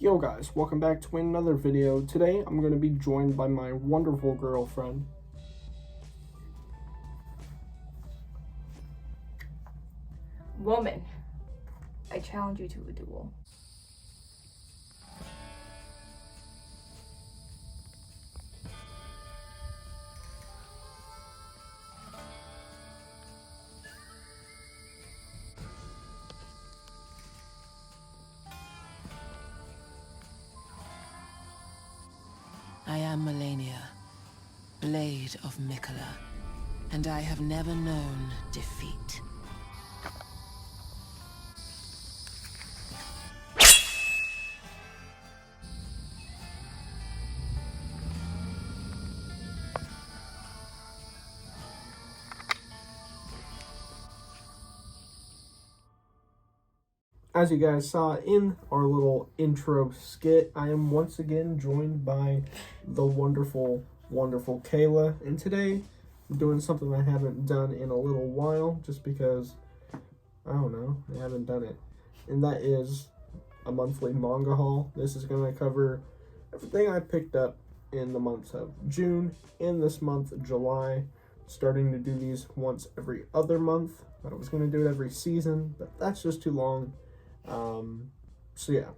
Yo guys, welcome back to another video. Today I'm going to be joined by my wonderful girlfriend. Woman, I challenge you to a duel. I am Melania, Blade of Mikola, and I have never known defeat. As you guys saw in our little intro skit, I am once again joined by the wonderful Kaylah, and today I'm doing something I haven't done in a little while just because, I don't know, I haven't done it, and that is a monthly manga haul. This is going to cover everything I picked up in the months of June and this month, July. Starting to do these once every other month. I was going to do it every season, but that's just too long. So yeah,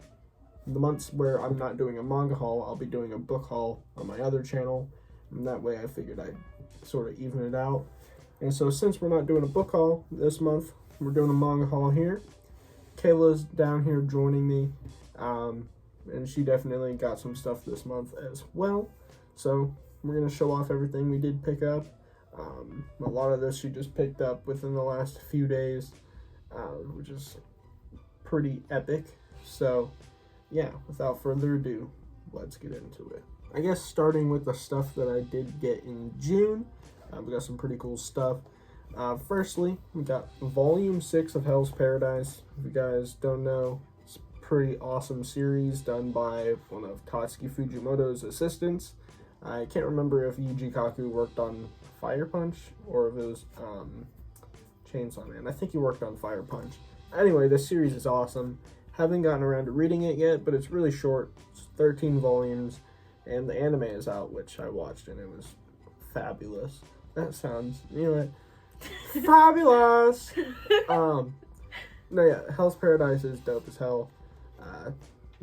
the months where I'm not doing a manga haul, I'll be doing a book haul on my other channel, and that way I figured I'd sort of even it out. And so since we're not doing a book haul this month, we're doing a manga haul here. Kaylah's down here joining me, and she definitely got some stuff this month as well. So we're going to show off everything we did pick up. A lot of this she just picked up within the last few days, which is pretty epic. So yeah, without further ado, let's get into it. I guess starting with the stuff that I did get in June, we got some pretty cool stuff. Firstly, we got Volume 6 of Hell's Paradise. If you guys don't know, it's a pretty awesome series done by one of Tatsuki Fujimoto's assistants. I can't remember if Yuji Kaku worked on Fire Punch or if it was Chainsaw Man. I think he worked on Fire Punch. Anyway, this series is awesome. Haven't gotten around to reading it yet, but it's really short. It's 13 volumes, and the anime is out, which I watched, and it was fabulous. That sounds, you know what? Fabulous! No, yeah, Hell's Paradise is dope as hell.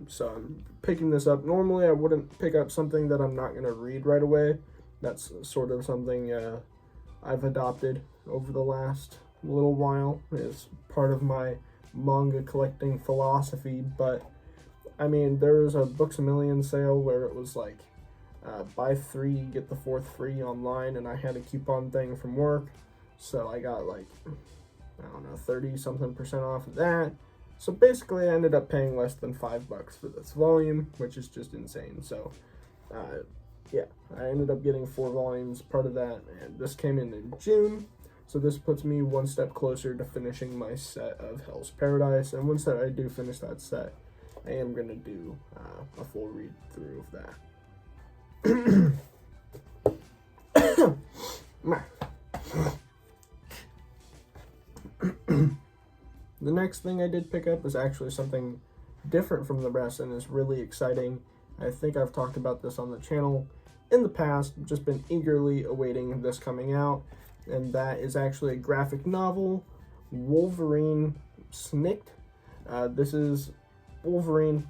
So I'm picking this up. Normally, I wouldn't pick up something that I'm not going to read right away. That's sort of something I've adopted over the last little while. It's part of my manga collecting philosophy. But I mean, there was a Books A Million sale where it was like buy 3 get the 4th free online, and I had a coupon thing from work, so I got like, I don't know, 30-something% off of that. So basically I ended up paying less than $5 for this volume, which is just insane. So yeah, I ended up getting 4 volumes, part of that, and this came in June. So this puts me one step closer to finishing my set of Hell's Paradise. And once I do finish that set, I am going to do a full read through of that. The next thing I did pick up is actually something different from the rest and is really exciting. I think I've talked about this on the channel in the past, just been eagerly awaiting this coming out. And that is actually a graphic novel, Wolverine Snicked. This is Wolverine,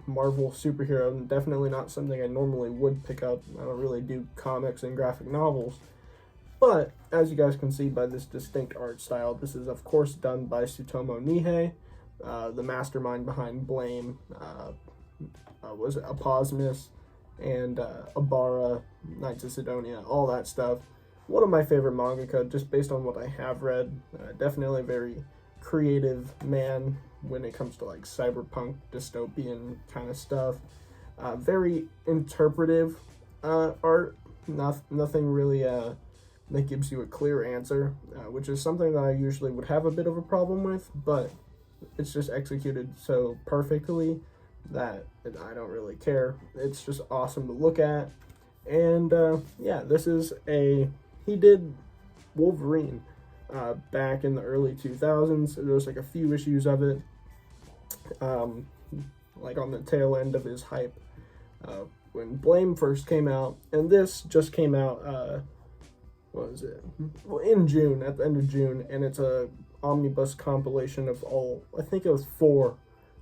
Marvel superhero, and definitely not something I normally would pick up. I don't really do comics and graphic novels. But, as you guys can see by this distinct art style, this is of course done by Tsutomu Nihei, the mastermind behind Blame, was it Aposmus, and Abara, Knights of Sidonia, all that stuff. One of my favorite mangaka, just based on what I have read. Definitely a very creative man when it comes to like cyberpunk, dystopian kind of stuff. Very interpretive art, nothing really that gives you a clear answer, which is something that I usually would have a bit of a problem with, but it's just executed so perfectly that I don't really care. It's just awesome to look at. And yeah, this is he did Wolverine back in the early 2000s. There was like a few issues of it. like on the tail end of his hype when Blame first came out, and this just came out, what was it? Well, in June, at the end of June, and it's a omnibus compilation of all, I think it was 4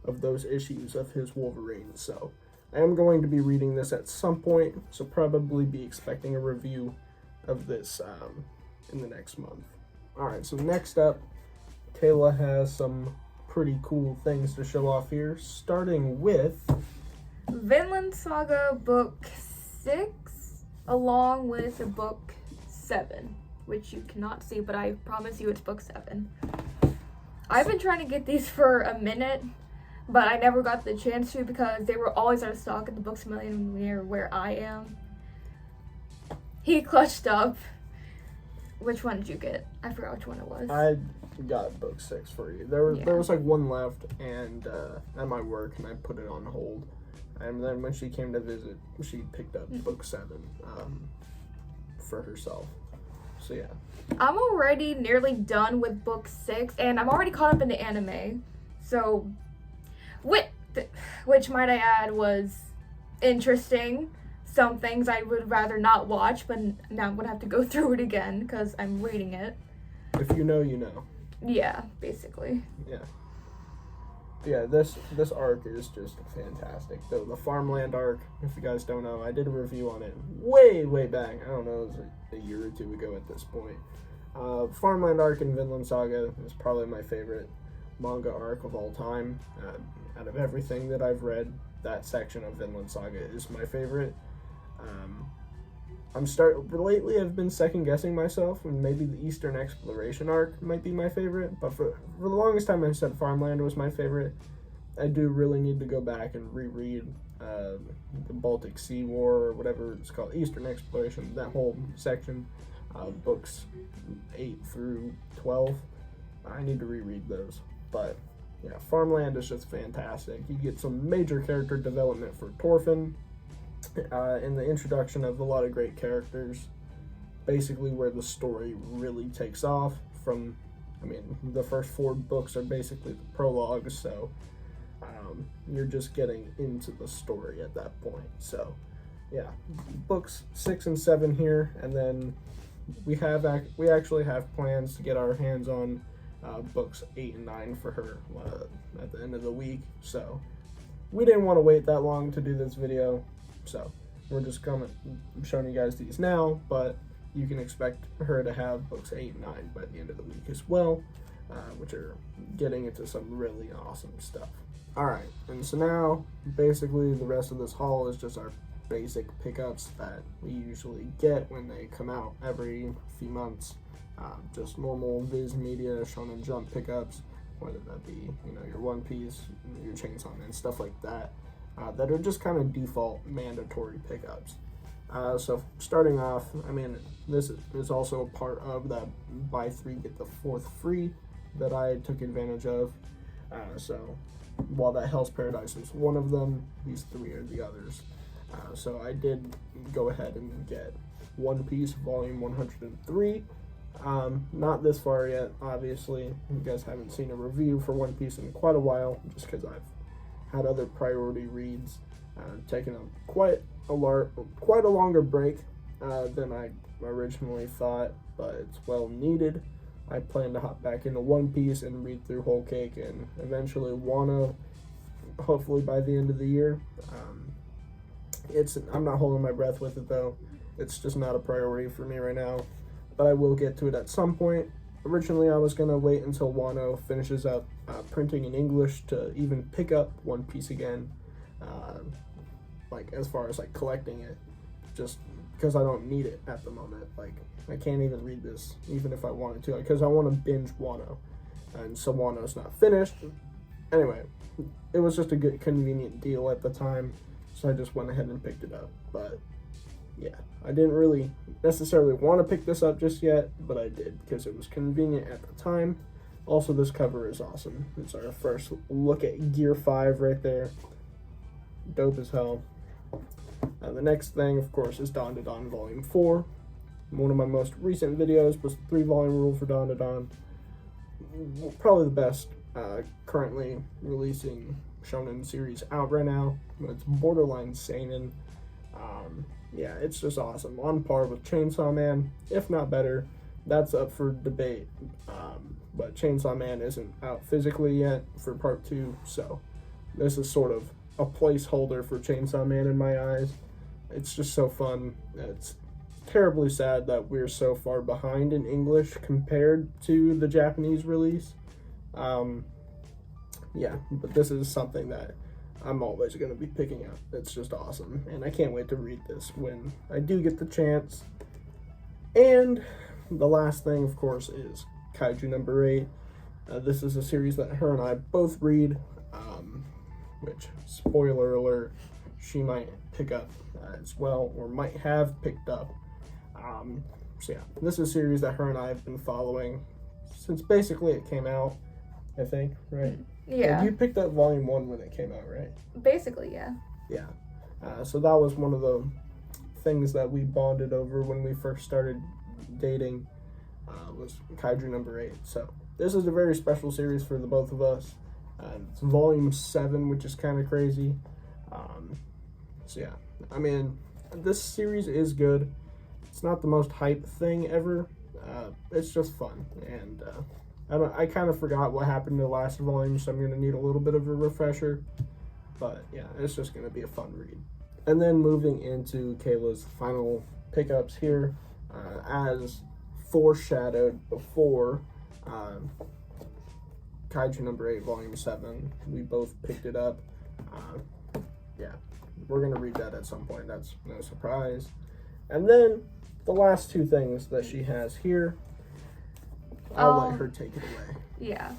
of those issues of his Wolverine. So I am going to be reading this at some point, so probably be expecting a review of this in the next month. Alright, so next up, Kayla has some pretty cool things to show off here, starting with Vinland Saga Book 6, along with Book 7, which you cannot see, but I promise you it's Book 7. I've been trying to get these for a minute, but I never got the chance to because they were always out of stock at the Books A Million near where I am. He clutched up. Which one did you get? I forgot which one it was. I got Book 6 for you. There was like one left, and at my work, and I put it on hold. And then when she came to visit, she picked up Book 7 for herself. So yeah. I'm already nearly done with Book 6, and I'm already caught up in the anime. So, which might I add was interesting. Some things I would rather not watch, but now I'm going to have to go through it again because I'm reading it. If you know, you know. Yeah, basically. Yeah. Yeah, this arc is just fantastic. The farmland arc, if you guys don't know, I did a review on it way back. I don't know, it was a year or 2 ago at this point. Farmland arc in Vinland Saga is probably my favorite manga arc of all time. Out of everything that I've read, that section of Vinland Saga is my favorite. Lately I've been second guessing myself, and maybe the Eastern Exploration arc might be my favorite, but for the longest time I said Farmland was my favorite. I do really need to go back and reread the Baltic Sea War, or whatever it's called, Eastern Exploration, that whole section, books 8 through 12. I need to reread those, but yeah, Farmland is just fantastic. You get some major character development for Thorfinn, in the introduction of a lot of great characters, basically where the story really takes off from, the first 4 books are basically the prologues, so you're just getting into the story at that point. So yeah, books 6 and 7 here, and then we actually have plans to get our hands on books 8 and 9 for her at the end of the week, so we didn't want to wait that long to do this video. So we're just showing you guys these now, but you can expect her to have books 8 and 9 by the end of the week as well, which are getting into some really awesome stuff. Alright, and so now basically the rest of this haul is just our basic pickups that we usually get when they come out every few months. Just normal Viz Media, Shonen Jump pickups, whether that be, your One Piece, your Chainsaw Man, stuff like that. That are just kind of default mandatory pickups. So starting off, this is also a part of that buy 3 get the 4th free that I took advantage of. So while that Hell's Paradise is one of them, these 3 are the others. So I did go ahead and get One Piece Volume 103. Not this far yet, obviously. You guys haven't seen a review for One Piece in quite a while, just because I've had other priority reads, taking quite a longer break than I originally thought, but it's well needed. I plan to hop back into One Piece and read through Whole Cake and eventually Wano, hopefully by the end of the year. I'm not holding my breath with it though. It's just not a priority for me right now, but I will get to it at some point. Originally, I was going to wait until Wano finishes up printing in English to even pick up One Piece again, as far as collecting it, just because I don't need it at the moment. I can't even read this, even if I wanted to, because I want to binge Wano, and so Wano's not finished. Anyway, it was just a good, convenient deal at the time, so I just went ahead and picked it up, but yeah, I didn't really necessarily want to pick this up just yet, but I did because it was convenient at the time. Also, this cover is awesome. It's our first look at Gear 5 right there. Dope as hell. The next thing, of course, is Dawn to Dawn Volume 4. One of my most recent videos was the 3-volume rule for Dawn to Dawn. Probably the best currently releasing shonen series out right now. It's borderline seinen. Yeah, it's just awesome. On par with Chainsaw Man, if not better. That's up for debate. But Chainsaw Man isn't out physically yet for part 2, so this is sort of a placeholder for Chainsaw Man in my eyes. It's just so fun. It's terribly sad that we're so far behind in English compared to the Japanese release. Yeah, but this is something that I'm always going to be picking up. It's just awesome, and I can't wait to read this when I do get the chance. And the last thing, of course, is Kaiju number 8. This is a series that her and I both read, which, spoiler alert, she might pick up as well, or might have picked up. So yeah, this is a series that her and I have been following since basically it came out, I think, right? Yeah. And you picked up volume 1 when it came out, right? Basically, yeah. Yeah. So that was one of the things that we bonded over when we first started dating, was Kaiju number 8. So this is a very special series for the both of us. It's volume 7, which is kind of crazy. So yeah, I mean, this series is good. It's not the most hype thing ever. It's just fun, and I kind of forgot what happened in the last volume, so I'm going to need a little bit of a refresher. But yeah, it's just going to be a fun read. And then moving into Kaylah's final pickups here, as foreshadowed before, Kaiju number 8, volume 7. We both picked it up. Yeah, we're going to read that at some point. That's no surprise. And then the last two things that she has here, I'll let her take it away. Yeah.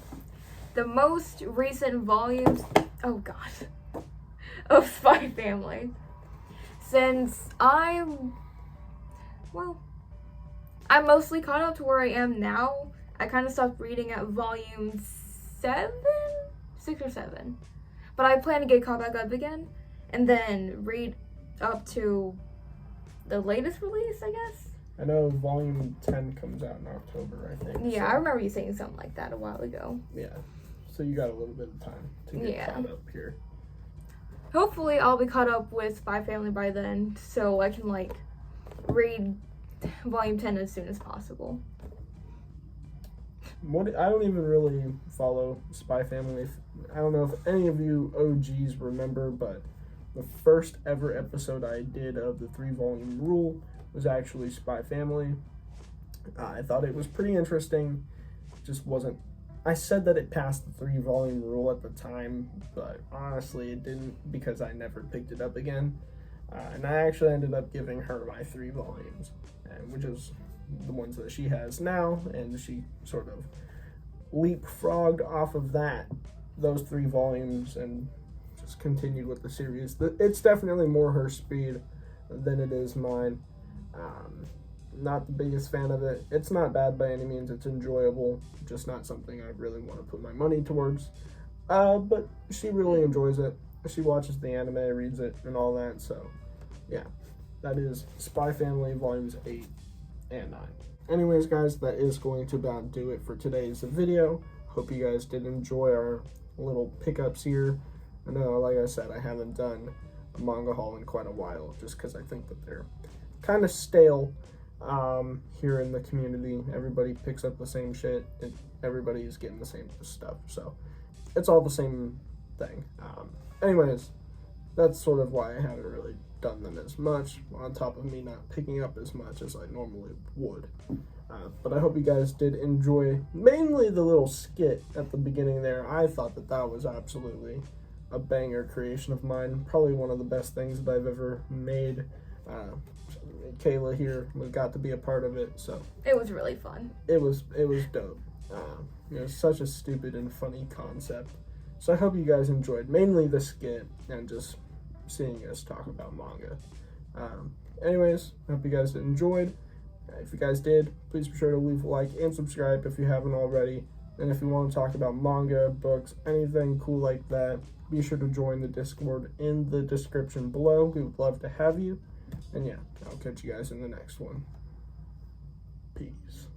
The most recent volumes, oh god, of Spy Family. Since I'm mostly caught up to where I am now. I kind of stopped reading at volume 6 or 7. But I plan to get caught back up again and then read up to the latest release, I guess. I know volume 10 comes out in October, I think. Yeah, so. I remember you saying something like that a while ago. Yeah, so you got a little bit of time to get caught up here. Hopefully I'll be caught up with Spy Family by then, so I can, read volume 10 as soon as possible. I don't even really follow Spy Family. I don't know if any of you OGs remember, but the first ever episode I did of the 3-volume rule was actually Spy Family. I thought it was pretty interesting. It just wasn't. I said that it passed the 3-volume rule at the time, but honestly it didn't, because I never picked it up again. And I actually ended up giving her my 3 volumes, which is the ones that she has now, and she sort of leapfrogged off of those 3 volumes, and just continued with the series. It's definitely more her speed than it is mine. Not the biggest fan of it. It's not bad by any means. It's enjoyable, just not something I really want to put my money towards. But she really enjoys it. She watches the anime, reads it, and all that. So, yeah, that is Spy Family Volumes 8 and 9. Anyways, guys, that is going to about do it for today's video. Hope you guys did enjoy our little pickups here. I know, like I said, I haven't done a manga haul in quite a while, just because I think that they're kind of stale here in the community. Everybody picks up the same shit, and everybody's getting the same stuff, so it's all the same thing. Anyways, that's sort of why I haven't really done them as much, on top of me not picking up as much as I normally would. But I hope you guys did enjoy mainly the little skit at the beginning there. I thought that was absolutely a banger creation of mine, probably one of the best things that I've ever made. Kaylah here got to be a part of it, so it was really fun. It was dope. It was such a stupid and funny concept. So I hope you guys enjoyed mainly the skit and just seeing us talk about manga. Anyways, I hope you guys enjoyed. If you guys did, please be sure to leave a like and subscribe if you haven't already. And if you want to talk about manga, books, anything cool like that, be sure to join the Discord in the description below. We would love to have you. And yeah, I'll catch you guys in the next one. Peace.